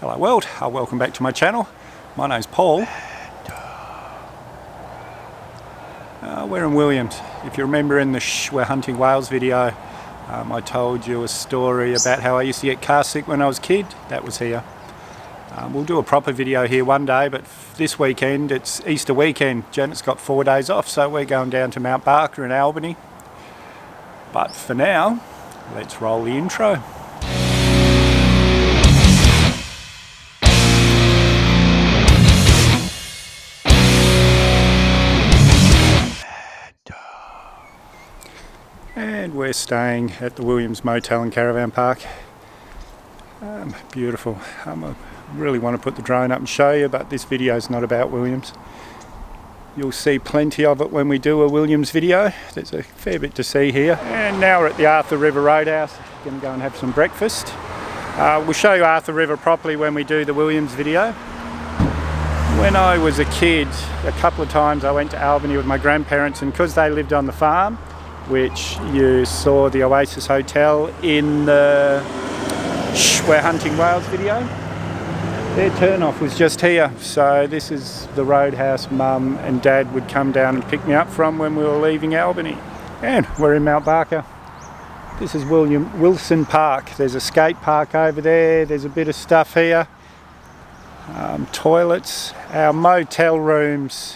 Hello world, welcome back to my channel. My name's Paul. We're in Williams. If you remember in the We're Hunting Whales video, I told you a story about how I used to get car sick when I was a kid. That was here. We'll do a proper video here one day, but this weekend, it's Easter weekend. Janet's got 4 days off, so we're going down to Mount Barker in Albany. But for now, let's roll the intro. And we're staying at the Williams Motel and Caravan Park. Beautiful. I really want to put the drone up and show you, but this video is not about Williams. You'll see plenty of it when we do a Williams video. There's a fair bit to see here. And now we're at the Arthur River Roadhouse. Going to go and have some breakfast. We'll show you Arthur River properly when we do the Williams video. When I was a kid, a couple of times I went to Albany with my grandparents, and because they lived on the farm, which you saw the Oasis Hotel in the We're Hunting Whales video, their turn-off was just here. So this is the Roadhouse Mum and Dad would come down and pick me up from when we were leaving Albany. And we're in Mount Barker. This is Wilson Park. There's a skate park over there. There's a bit of stuff here. Toilets. Our motel rooms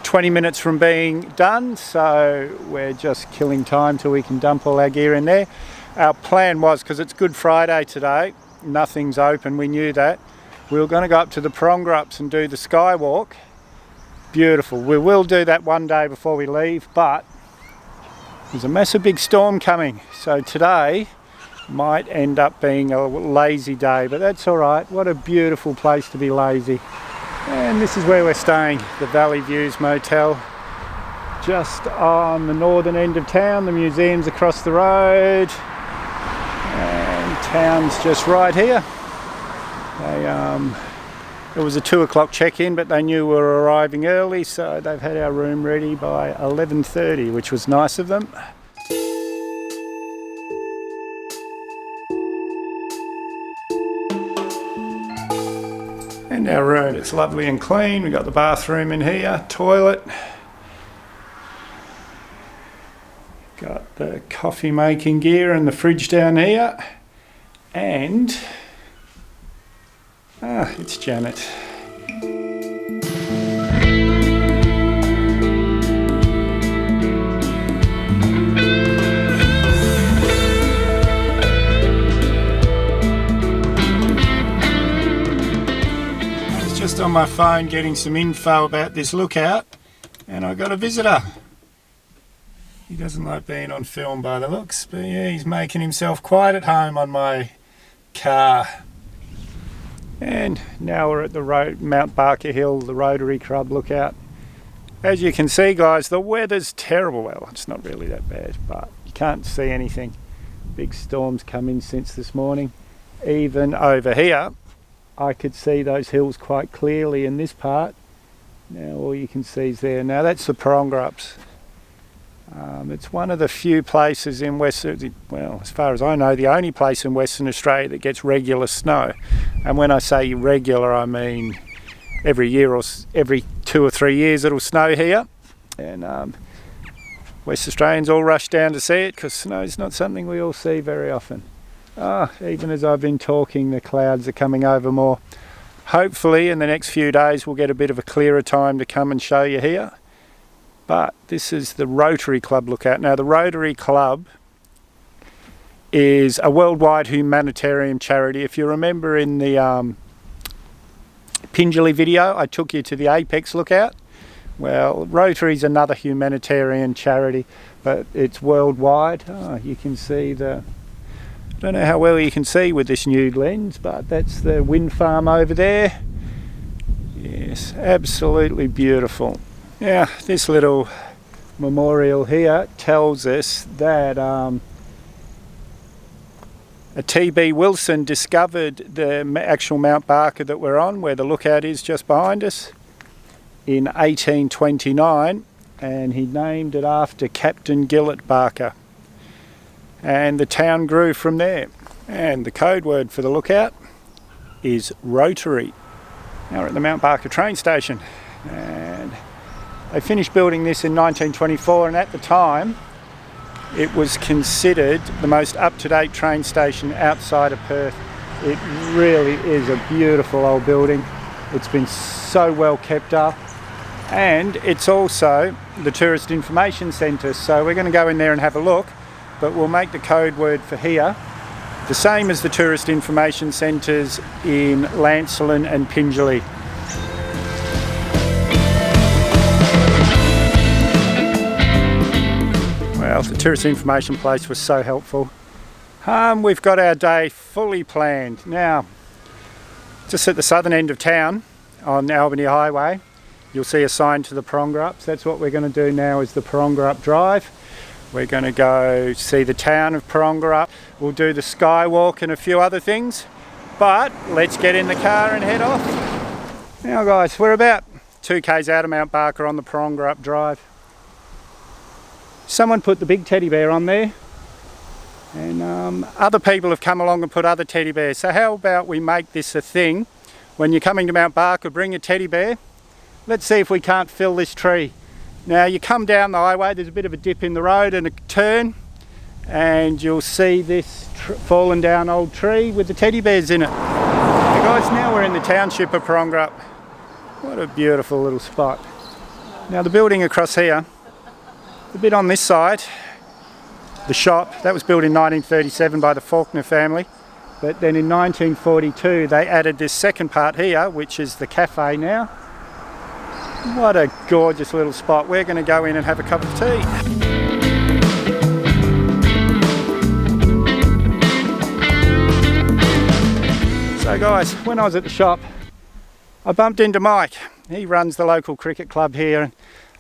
20 minutes from being done, so we're just killing time till we can dump all our gear in there. Our plan was, because it's Good Friday today, nothing's open, we knew that. We were going to go up to the Prongwraps and do the Skywalk. Beautiful. We will do that one day before we leave, but there's a massive big storm coming, so today might end up being a lazy day, but that's all right. What a beautiful place to be lazy. And this is where we're staying, the Valley Views Motel, just on the northern end of town. The museum's across the road, and town's just right here. It was a 2 o'clock check-in, but they knew we were arriving early, so they've had our room ready by 11:30, which was nice of them. And our room, it's lovely and clean. We've got the bathroom in here, toilet. Got the coffee making gear and the fridge down here. And, it's Janet. Just on my phone getting some info about this lookout, and I got a visitor. He doesn't like being on film by the looks, but yeah, he's making himself quite at home on my car. And now we're at the Mount Barker Hill, the Rotary Club lookout. As you can see, guys, the weather's terrible. Well, it's not really that bad, but you can't see anything. Big storms come in since this morning. Even over here, I could see those hills quite clearly in this part. Now all you can see is there. Now that's the Prongwraps. It's one of the few places in well, as far as I know, the only place in Western Australia that gets regular snow. And when I say regular, I mean every year or every 2 or 3 years it'll snow here. And West Australians all rush down to see it because snow's not something we all see very often. Even as I've been talking, the clouds are coming over more. Hopefully in the next few days we'll get a bit of a clearer time to come and show you here. But this is the Rotary Club lookout. Now the Rotary Club is a worldwide humanitarian charity. If you remember in the Pingelly video, I took you to the Apex lookout. Well, Rotary's another humanitarian charity, but it's worldwide. You can see I don't know how well you can see with this new lens, but that's the wind farm over there. Yes, absolutely beautiful. Now, this little memorial here tells us that a T.B. Wilson discovered the actual Mount Barker that we're on, where the lookout is just behind us, in 1829, and he named it after Captain Gillett Barker. And the town grew from there. And the code word for the lookout is Rotary. Now we're at the Mount Barker train station, and they finished building this in 1924, and at the time it was considered the most up-to-date train station outside of Perth. It really is a beautiful old building. It's been so well kept up, and it's also the tourist information centre, so we're going to go in there and have a look, but we'll make the code word for here the same as the tourist information centres in Lancelin and Pingelly. Well, the tourist information place was so helpful. We've got our day fully planned. Now, just at the southern end of town on Albany Highway, you'll see a sign to the Prongwrap. So that's what we're going to do now, is the Prongwrap Drive. We're going to go see the town of Prongwrap. We'll do the Skywalk and a few other things. But let's get in the car and head off. Now guys, we're about 2 k's out of Mount Barker on the Prongwrap Drive. Someone put the big teddy bear on there, and other people have come along and put other teddy bears. So how about we make this a thing? When you're coming to Mount Barker, bring a teddy bear. Let's see if we can't fill this tree. Now you come down the highway, there's a bit of a dip in the road and a turn, and you'll see this fallen down old tree with the teddy bears in it. Now guys, now we're in the township of Prongwrap. What a beautiful little spot. Now the building across here, the bit on this side, the shop, that was built in 1937 by the Faulkner family, but then in 1942 they added this second part here, which is the cafe now. What a gorgeous little spot. We're going to go in and have a cup of tea. So guys, when I was at the shop, I bumped into Mike. He runs the local cricket club here, and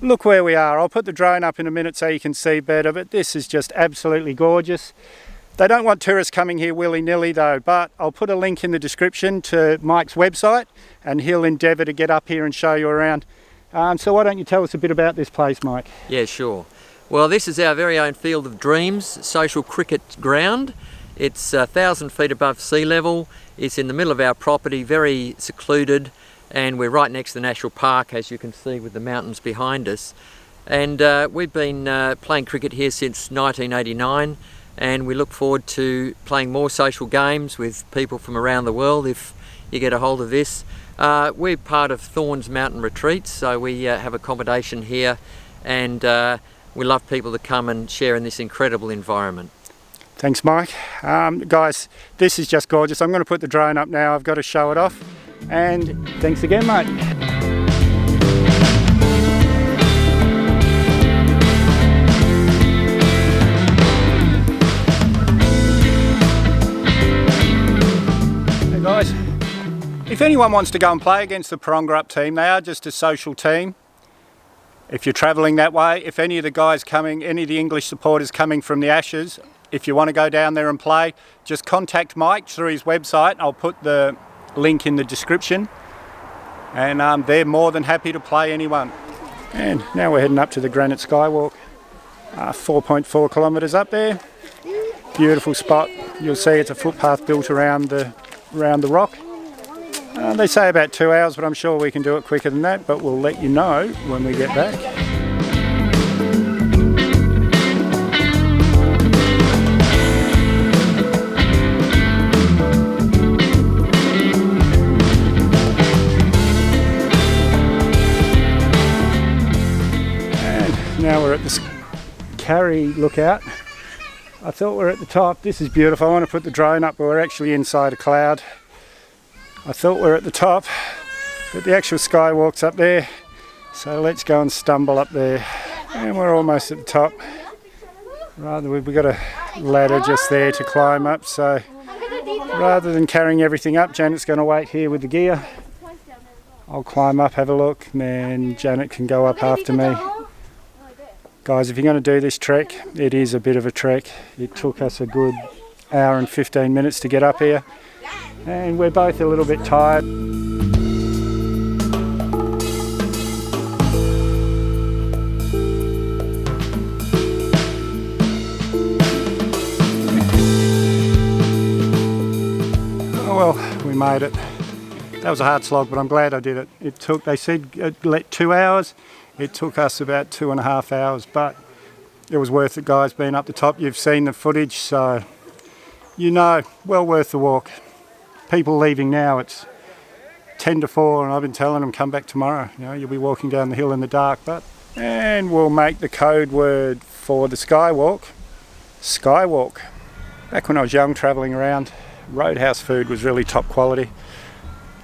look where we are. I'll put the drone up in a minute so you can see better, but this is just absolutely gorgeous. They don't want tourists coming here willy-nilly though, but I'll put a link in the description to Mike's website, and he'll endeavour to get up here and show you around. So why don't you tell us a bit about this place, Mike? Yeah, sure. Well, this is our very own Field of Dreams social cricket ground. It's 1,000 feet above sea level. It's in the middle of our property, very secluded, and we're right next to the National Park, as you can see with the mountains behind us. And we've been playing cricket here since 1989, and we look forward to playing more social games with people from around the world if you get a hold of this. We're part of Thorns Mountain Retreats, so we have accommodation here, and we love people to come and share in this incredible environment. Thanks, Mike. Guys, this is just gorgeous. I'm going to put the drone up now. I've got to show it off. And thanks again, mate. Hey guys, if anyone wants to go and play against the Prongwrap team, they are just a social team. If you're travelling that way, if any of the guys coming, any of the English supporters coming from the Ashes, if you want to go down there and play, just contact Mike through his website. I'll put the link in the description, and they're more than happy to play anyone. And now we're heading up to the Granite Skywalk, 4.4 kilometres up there. Beautiful spot. You'll see it's a footpath built around the rock. They say about 2 hours, but I'm sure we can do it quicker than that, but we'll let you know when we get back. And now we're at the Carry lookout. I thought we were at the top. This is beautiful. I want to put the drone up, but we're actually inside a cloud. I thought we were at the top, but the actual skywalk's up there. So let's go and stumble up there. And we're almost at the top. We've got a ladder just there to climb up. So rather than carrying everything up, Janet's going to wait here with the gear. I'll climb up, have a look, and then Janet can go up after me. Guys, if you're going to do this trek, it is a bit of a trek. It took us a good hour and 15 minutes to get up here. And we're both a little bit tired. Oh well, we made it. That was a hard slog, but I'm glad I did it. It took, they said, it let 2 hours. It took us about 2.5 hours, but it was worth it, guys, being up the top. You've seen the footage, so you know, well worth the walk. People leaving now, it's 10 to 4, and I've been telling them come back tomorrow. You know, you'll be walking down the hill in the dark, and we'll make the code word for the Skywalk, Skywalk. Back when I was young, travelling around, Roadhouse food was really top quality.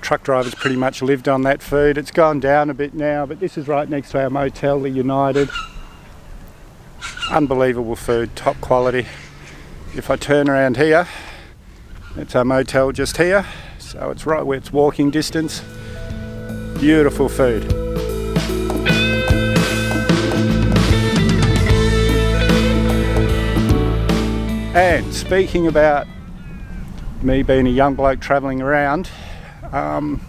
Truck drivers pretty much lived on that food. It's gone down a bit now, but this is right next to our motel, the United. Unbelievable food, top quality. If I turn around here, that's our motel just here, so it's right where it's walking distance. Beautiful food. And speaking about me being a young bloke travelling around, I'm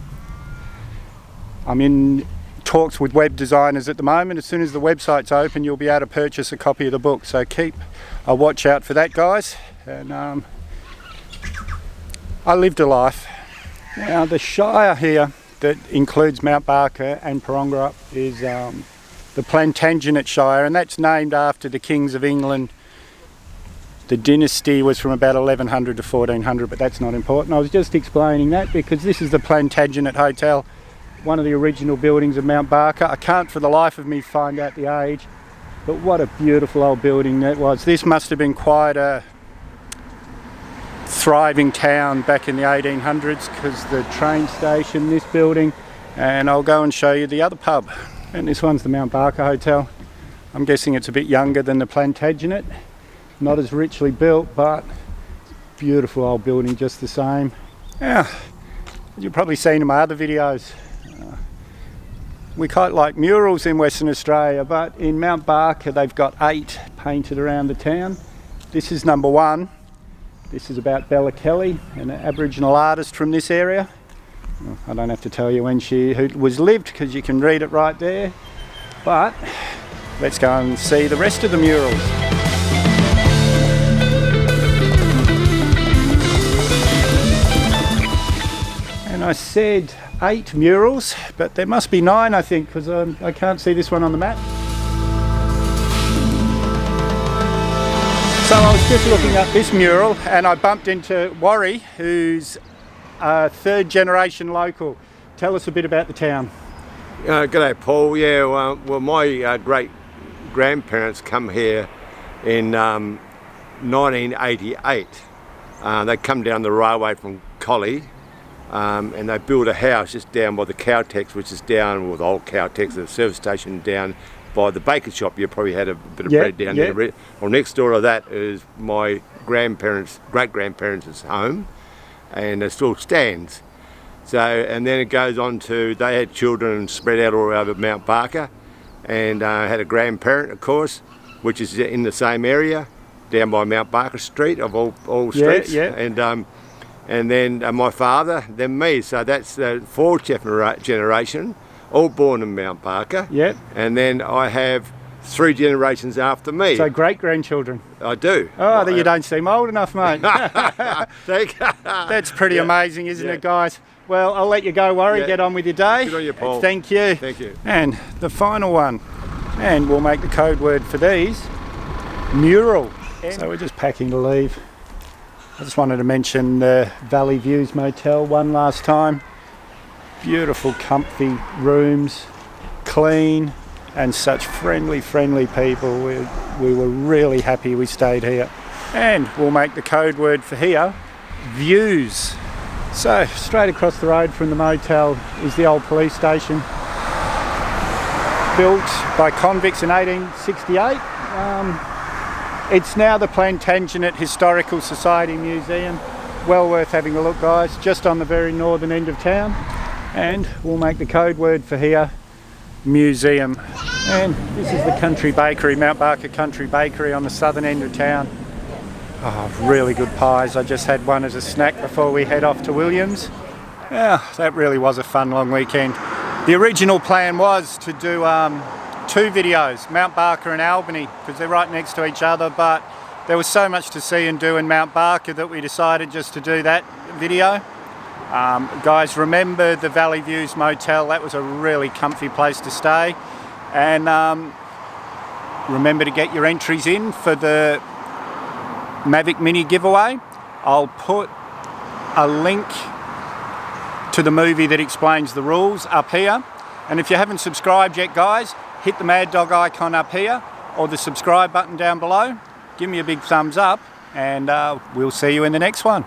in talks with web designers at the moment. As soon as the website's open, you'll be able to purchase a copy of the book, so keep a watch out for that, guys. And I lived a life. Now the Shire here that includes Mount Barker and Prongwrap is the Plantagenet Shire, and that's named after the kings of England. The dynasty was from about 1100 to 1400, but that's not important. I was just explaining that because this is the Plantagenet Hotel, one of the original buildings of Mount Barker. I can't for the life of me find out the age, but what a beautiful old building that was. This must have been quite a thriving town back in the 1800s, because the train station, this building, and I'll go and show you the other pub. And this one's the Mount Barker Hotel. I'm guessing it's a bit younger than the Plantagenet. Not as richly built, but beautiful old building just the same. Yeah, you've probably seen in my other videos. We quite like murals in Western Australia, but in Mount Barker they've got 8 painted around the town. This is number 1. This is about Bella Kelly, an Aboriginal artist from this area. I don't have to tell you when she was lived, because you can read it right there. But let's go and see the rest of the murals. And I said 8 murals, but there must be 9, I think, because I can't see this one on the map. So I was just looking up this mural and I bumped into Warri, who's a 3rd generation local. Tell us a bit about the town. G'day Paul. Yeah, well my great grandparents come here in 1988. They come down the railway from Collie. And they built a house just down by the Cowtex, which is down, well, the old Cowtex, the service station down by the baker shop. You probably had a bit of bread down there. Well, next door to that is my grandparents, great-grandparents' home, and it still stands. So, and then it goes on to, they had children spread out all over Mount Barker, and had a grandparent, of course, which is in the same area, down by Mount Barker Street, of all streets. And then my father, then me, so that's the 4th generation, all born in Mount Barker. Yep. And then I have 3 generations after me. So great-grandchildren. I do. Oh, you don't seem old enough, mate. That's pretty amazing, isn't it, guys? Well, I'll let you go, Warri. Get on with your day. Good on you, Paul. Thank you. Thank you. And the final one, and we'll make the code word for these, mural. So we're just packing to leave. I just wanted to mention the Valley Views Motel one last time. Beautiful, comfy rooms, clean, and such friendly people. We were really happy we stayed here. And we'll make the code word for here, views. So straight across the road from the motel is the old police station, built by convicts in 1868. It's now the Plantagenet Historical Society Museum. Well worth having a look, guys, just on the very northern end of town. And we'll make the code word for here, museum. And this is the Country Bakery, Mount Barker Country Bakery on the southern end of town. Oh, really good pies. I just had one as a snack before we head off to Williams. Yeah, that really was a fun long weekend. The original plan was to do 2 videos, Mount Barker and Albany, because they're right next to each other, but there was so much to see and do in Mount Barker that we decided just to do that video. Guys, remember the Valley Views Motel. That was a really comfy place to stay. And remember to get your entries in for the Mavic Mini giveaway. I'll put a link to the movie that explains the rules up here. And if you haven't subscribed yet, guys, hit the Mad Dog icon up here or the subscribe button down below. Give me a big thumbs up, and we'll see you in the next one.